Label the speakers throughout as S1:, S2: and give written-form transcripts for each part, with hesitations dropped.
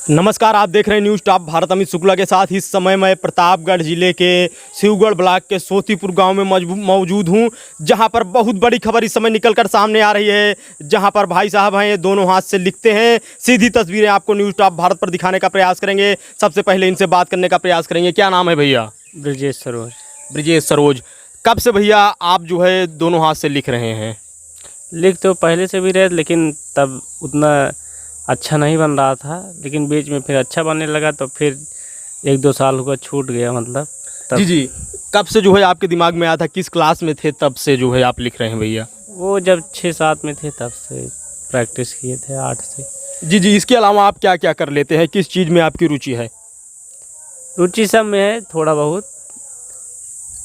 S1: नमस्कार, आप देख रहे हैं न्यूज़ टॉप भारत। अमित शुक्ला के साथ इस समय मैं प्रतापगढ़ जिले के शिवगढ़ ब्लॉक के सोतीपुर गांव में मौजूद हूं, जहां पर बहुत बड़ी खबर इस समय निकलकर सामने आ रही है। जहां पर भाई साहब हैं, ये दोनों हाथ से लिखते हैं। सीधी तस्वीरें आपको न्यूज़ टॉप भारत पर दिखाने का प्रयास करेंगे। सबसे पहले इनसे बात करने का प्रयास करेंगे। क्या नाम है भैया?
S2: ब्रिजेश सरोज।
S1: ब्रिजेश सरोज, कब से भैया आप जो है दोनों हाथ से लिख रहे हैं?
S2: लिख तो पहले से भी रहे, लेकिन तब उतना अच्छा नहीं बन रहा था, लेकिन बीच में फिर अच्छा बनने लगा, तो फिर 1-2 साल हुआ छूट गया मतलब तब।
S1: जी, कब से जो है आपके दिमाग में आया था? किस क्लास में थे तब से जो है आप लिख रहे हैं भैया?
S2: वो जब 6-7 में थे तब से प्रैक्टिस किए थे, 8 से।
S1: जी, इसके अलावा आप क्या क्या कर लेते हैं? किस चीज़ में आपकी रुचि है?
S2: रुचि सब में है थोड़ा बहुत,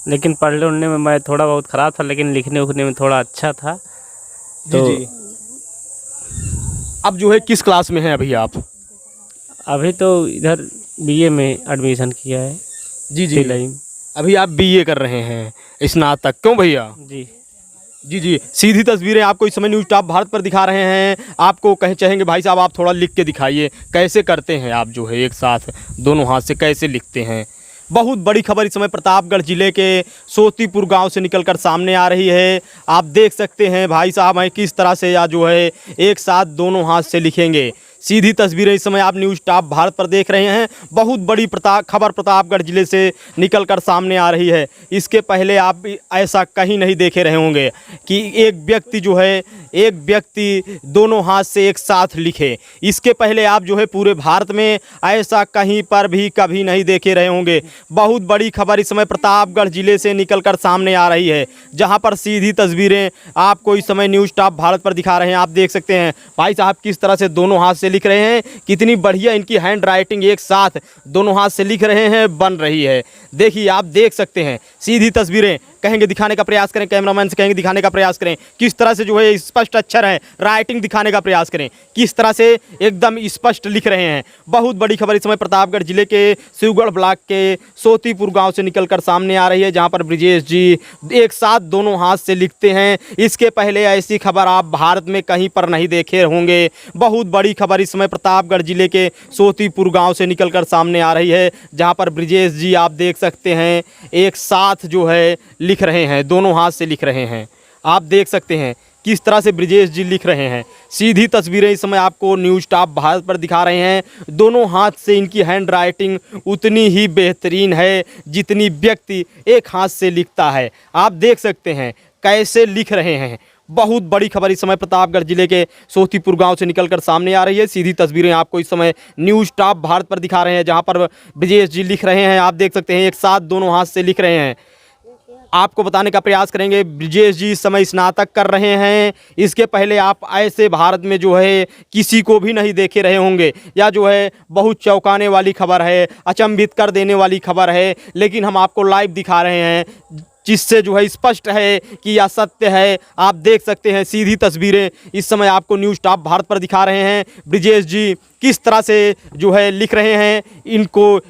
S2: लेकिन पढ़ने उढ़ने में मैं थोड़ा बहुत ख़राब था, लेकिन लिखने उखने में थोड़ा अच्छा था। तो
S1: जी। अब जो है किस क्लास में हैं अभी आप?
S2: अभी तो इधर बीए में एडमिशन किया है।
S1: जी।
S2: भिलाई।
S1: अभी आप बीए कर रहे हैं, स्नातक। क्यों भैया?
S2: जी।
S1: सीधी तस्वीरें आपको इस समय न्यूज़ टॉप भारत पर दिखा रहे हैं। आपको कहीं चाहेंगे भाई साहब आप थोड़ा लिख के दिखाइए, कैसे करते हैं आप जो है एक साथ दोनों हाथ से कैसे लिखते हैं? बहुत बड़ी खबर इस समय प्रतापगढ़ जिले के सोतीपुर गांव से निकलकर सामने आ रही है। आप देख सकते हैं भाई साहब हैं किस तरह से या जो है एक साथ दोनों हाथ से लिखेंगे। सीधी तस्वीरें इस समय आप न्यूज़ टॉप भारत पर देख रहे हैं। बहुत बड़ी खबर प्रतापगढ़ जिले से निकलकर सामने आ रही है। इसके पहले आप ऐसा कहीं नहीं देखे रहे होंगे कि एक व्यक्ति दोनों हाथ से एक साथ लिखे। इसके पहले आप जो है पूरे भारत में ऐसा कहीं पर भी कभी नहीं देखे रहे होंगे। बहुत बड़ी खबर इस समय प्रतापगढ़ जिले से निकलकर सामने आ रही है, जहां पर सीधी तस्वीरें आपको इस समय न्यूज़ टॉप भारत पर दिखा रहे हैं। आप देख सकते हैं भाई साहब किस तरह से दोनों हाथ से लिख रहे हैं। कितनी बढ़िया इनकी हैंड राइटिंग एक साथ दोनों हाथ से लिख रहे हैं, बन रही है। देखिए, आप देख सकते हैं सीधी तस्वीरें। कहेंगे दिखाने का प्रयास करें, कैमरामैन से कहेंगे दिखाने का प्रयास करें किस तरह से जो है स्पष्ट अक्षर है, राइटिंग दिखाने का प्रयास करें किस तरह से एकदम स्पष्ट लिख रहे हैं। बहुत बड़ी खबर इस समय प्रतापगढ़ जिले के शिवगढ़ ब्लॉक के सोतीपुर गांव से निकलकर सामने आ रही है, जहां पर ब्रिजेश जी एक साथ दोनों हाथ से लिखते हैं। इसके पहले ऐसी खबर आप भारत में कहीं पर नहीं देखे होंगे। बहुत बड़ी खबर इस समय प्रतापगढ़ जिले के सोतीपुर गांव से निकलकर सामने आ रही है, जहां पर ब्रिजेश जी आप देख सकते हैं एक साथ जो है लिख रहे हैं, दोनों हाथ से लिख रहे हैं। आप देख सकते हैं किस तरह से ब्रिजेश जी लिख रहे हैं। सीधी तस्वीरें इस समय आपको न्यूज़ टॉप भारत पर दिखा रहे हैं। दोनों हाथ से इनकी हैंड राइटिंग उतनी ही बेहतरीन है जितनी व्यक्ति एक हाथ से लिखता है। आप देख सकते हैं कैसे लिख रहे हैं। बहुत बड़ी खबर इस समय प्रतापगढ़ जिले के सोतीपुर गांव से निकलकर सामने आ रही है। सीधी तस्वीरें आपको इस समय न्यूज़ टॉप भारत पर दिखा रहे हैं, जहां पर ब्रिजेश जी लिख रहे हैं। आप देख सकते हैं एक साथ दोनों हाथ से लिख रहे हैं। आपको बताने का प्रयास करेंगे, ब्रिजेश जी इस समय स्नातक कर रहे हैं। इसके पहले आप ऐसे भारत में जो है किसी को भी नहीं देखे रहे होंगे, या जो है बहुत चौंकाने वाली खबर है, अचंभित कर देने वाली खबर है, लेकिन हम आपको लाइव दिखा रहे हैं जिससे जो है स्पष्ट है कि यह सत्य है। आप देख सकते हैं सीधी तस्वीरें इस समय आपको न्यूज़ टॉप भारत पर दिखा रहे हैं। ब्रिजेश जी किस तरह से जो है लिख रहे हैं।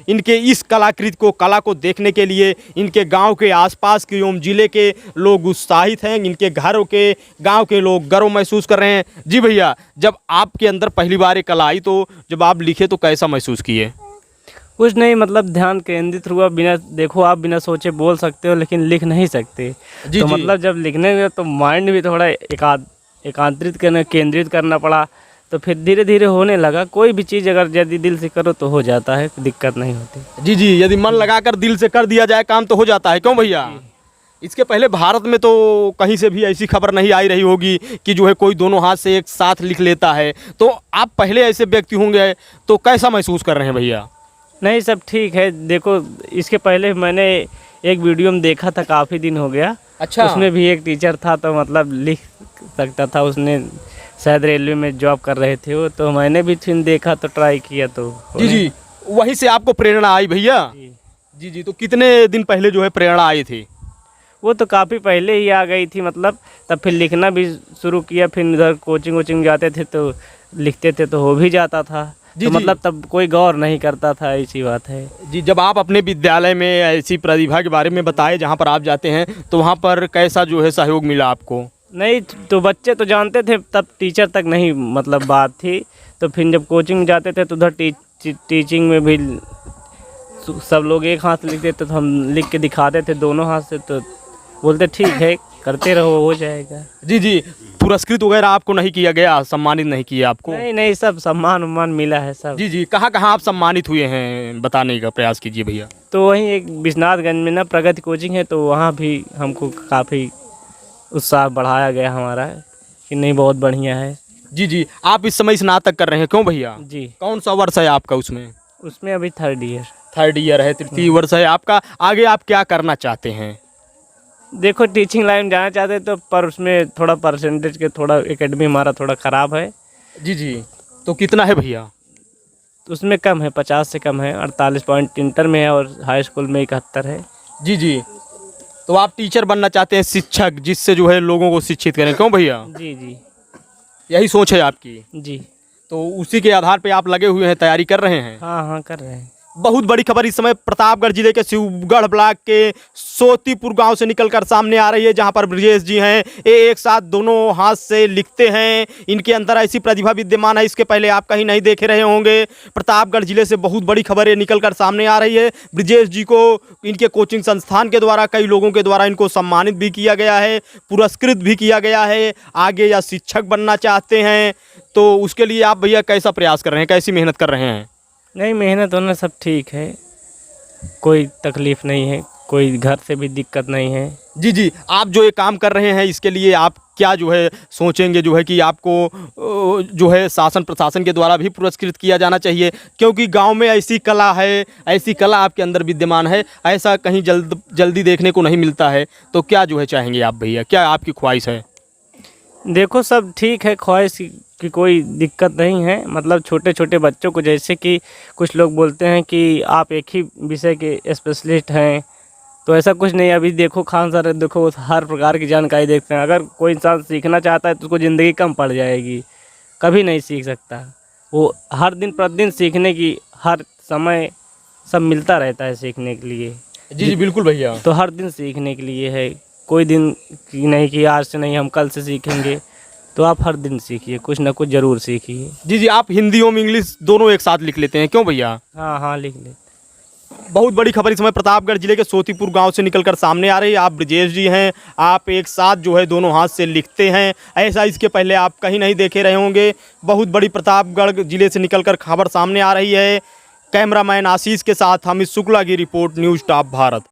S1: इनके इस कला को देखने के लिए इनके गांव के आसपास के एवं जिले के लोग उत्साहित हैं। इनके घरों के गांव के लोग गर्व महसूस कर रहे हैं। जी भैया, जब आपके अंदर पहली बार ये कला आई तो जब आप लिखे तो कैसा महसूस किए?
S2: कुछ नहीं, मतलब ध्यान केंद्रित हुआ। बिना देखो, आप बिना सोचे बोल सकते हो लेकिन लिख नहीं सकते।
S1: जी।
S2: मतलब जब लिखने में तो माइंड भी थोड़ा केंद्रित करना पड़ा, तो फिर धीरे धीरे होने लगा। कोई भी चीज़ अगर यदि दिल से करो तो हो जाता है, दिक्कत नहीं होती।
S1: जी, यदि मन लगाकर दिल से कर दिया जाए काम तो हो जाता है। क्यों भैया? इसके पहले भारत में तो कहीं से भी ऐसी खबर नहीं आई रही होगी कि जो है कोई दोनों हाथ से एक साथ लिख लेता है। तो आप पहले ऐसे व्यक्ति होंगे, तो कैसा महसूस कर रहे हैं भैया?
S2: नहीं, सब ठीक है। देखो, इसके पहले मैंने एक वीडियो में देखा था, काफ़ी दिन हो गया।
S1: अच्छा।
S2: उसमें भी एक टीचर था, तो मतलब लिख सकता था। उसने शायद रेलवे में जॉब कर रहे थे वो, तो मैंने भी फिर देखा तो ट्राई किया तो।
S1: जी, वहीं से आपको प्रेरणा आई भैया? जी, तो कितने दिन पहले जो है प्रेरणा आई थी?
S2: वो तो काफ़ी पहले ही आ गई थी, मतलब तब फिर लिखना भी शुरू किया। फिर उधर कोचिंग जाते थे तो लिखते थे तो हो भी जाता था। तो मतलब तब कोई गौर नहीं करता था, ऐसी बात है।
S1: जी, जब आप अपने विद्यालय में ऐसी प्रतिभा के बारे में बताए जहाँ पर आप जाते हैं, तो वहाँ पर कैसा जो है सहयोग मिला आपको?
S2: नहीं, तो बच्चे तो जानते थे, तब टीचर तक नहीं मतलब बात थी। तो फिर जब कोचिंग जाते थे तो उधर टीचिंग में भी सब लोग एक हाथ से लिखते थे, तो हम लिख के दिखाते थे दोनों हाथ से, तो बोलते ठीक है करते रहो हो जाएगा।
S1: जी जी, पुरस्कृत वगैरह आपको नहीं किया गया, सम्मानित नहीं किया आपको?
S2: नहीं नहीं, सब सम्मान उम्मान मिला है सब।
S1: जी जी, कहाँ कहाँ आप सम्मानित हुए हैं बताने का प्रयास कीजिए भैया।
S2: तो वहीं एक विश्वनाथगंज में ना प्रगति कोचिंग है, तो वहाँ भी हमको काफ़ी उत्साह बढ़ाया गया हमारा कि नहीं बहुत बढ़िया है।
S1: जी जी, आप इस समय स्नातक कर रहे हैं, क्यों भैया?
S2: जी,
S1: कौन सा वर्ष है आपका उसमें?
S2: उसमें अभी 3rd ईयर।
S1: 3rd ईयर है, तृतीय वर्ष है आपका। आगे आप क्या करना चाहते हैं?
S2: देखो टीचिंग लाइन जाना चाहते तो, पर उसमें थोड़ा परसेंटेज के थोड़ा एकेडमी हमारा थोड़ा ख़राब है।
S1: जी जी, तो कितना है भैया?
S2: तो उसमें कम है, 50 से कम है, 48 पॉइंट इंटर में है और हाई स्कूल में 71 है।
S1: जी जी, तो आप टीचर बनना चाहते हैं, शिक्षक, जिससे जो है लोगों को शिक्षित करें, क्यों भैया?
S2: जी जी
S1: यही सोच है आपकी?
S2: जी।
S1: तो उसी के आधार पे आप लगे हुए हैं, तैयारी कर रहे हैं?
S2: हाँ हाँ कर रहे हैं।
S1: बहुत बड़ी खबर इस समय प्रतापगढ़ जिले के शिवगढ़ ब्लॉक के सोतीपुर गांव से निकलकर सामने आ रही है, जहां पर ब्रजेश जी हैं, ये एक साथ दोनों हाथ से लिखते हैं। इनके अंदर ऐसी प्रतिभा विद्यमान है, इसके पहले आप कहीं नहीं देखे रहे होंगे। प्रतापगढ़ जिले से बहुत बड़ी खबर ये निकलकर सामने आ रही है। ब्रजेश जी को इनके कोचिंग संस्थान के द्वारा, कई लोगों के द्वारा इनको सम्मानित भी किया गया है, पुरस्कृत भी किया गया है। आगे या शिक्षक बनना चाहते हैं तो उसके लिए आप भैया कैसा प्रयास कर रहे हैं, कैसी मेहनत कर रहे हैं?
S2: नहीं, मेहनत होना सब ठीक है, कोई तकलीफ़ नहीं है, कोई घर से भी दिक्कत नहीं है।
S1: जी जी, आप जो ये काम कर रहे हैं इसके लिए आप क्या जो है सोचेंगे, जो है कि आपको जो है शासन प्रशासन के द्वारा भी पुरस्कृत किया जाना चाहिए, क्योंकि गांव में ऐसी कला है, ऐसी कला आपके अंदर विद्यमान है, ऐसा कहीं जल्दी देखने को नहीं मिलता है। तो क्या जो है चाहेंगे आप भैया, क्या आपकी ख्वाहिश है?
S2: देखो सब ठीक है, ख्वाहिश की कोई दिक्कत नहीं है। मतलब छोटे छोटे बच्चों को, जैसे कि कुछ लोग बोलते हैं कि आप एक ही विषय के स्पेशलिस्ट हैं, तो ऐसा कुछ नहीं। अभी देखो खान सर, देखो वो हर प्रकार की जानकारी देखते हैं। अगर कोई इंसान सीखना चाहता है तो उसको ज़िंदगी कम पड़ जाएगी, कभी नहीं सीख सकता। वो हर दिन प्रतिदिन सीखने की, हर समय सब मिलता रहता है सीखने के लिए।
S1: जी जी बिल्कुल भैया।
S2: तो हर दिन सीखने के लिए है, कोई दिन की नहीं कि आज से नहीं हम कल से सीखेंगे। तो आप हर दिन सीखिए, कुछ ना कुछ ज़रूर सीखिए।
S1: जी जी, आप हिंदी और इंग्लिश दोनों एक साथ लिख लेते हैं, क्यों भैया?
S2: हाँ हाँ लिख ले।
S1: बहुत बड़ी खबर इस समय प्रतापगढ़ जिले के सोतीपुर गांव से निकलकर सामने आ रही है। आप ब्रजेश जी हैं, आप एक साथ जो है दोनों हाथ से लिखते हैं, ऐसा इसके पहले आप कहीं नहीं देखे रहे होंगे। बहुत बड़ी प्रतापगढ़ जिले से निकलकर खबर सामने आ रही है। कैमरामैन आशीष के साथ अमित शुक्ला की रिपोर्ट, न्यूज़ टॉप भारत।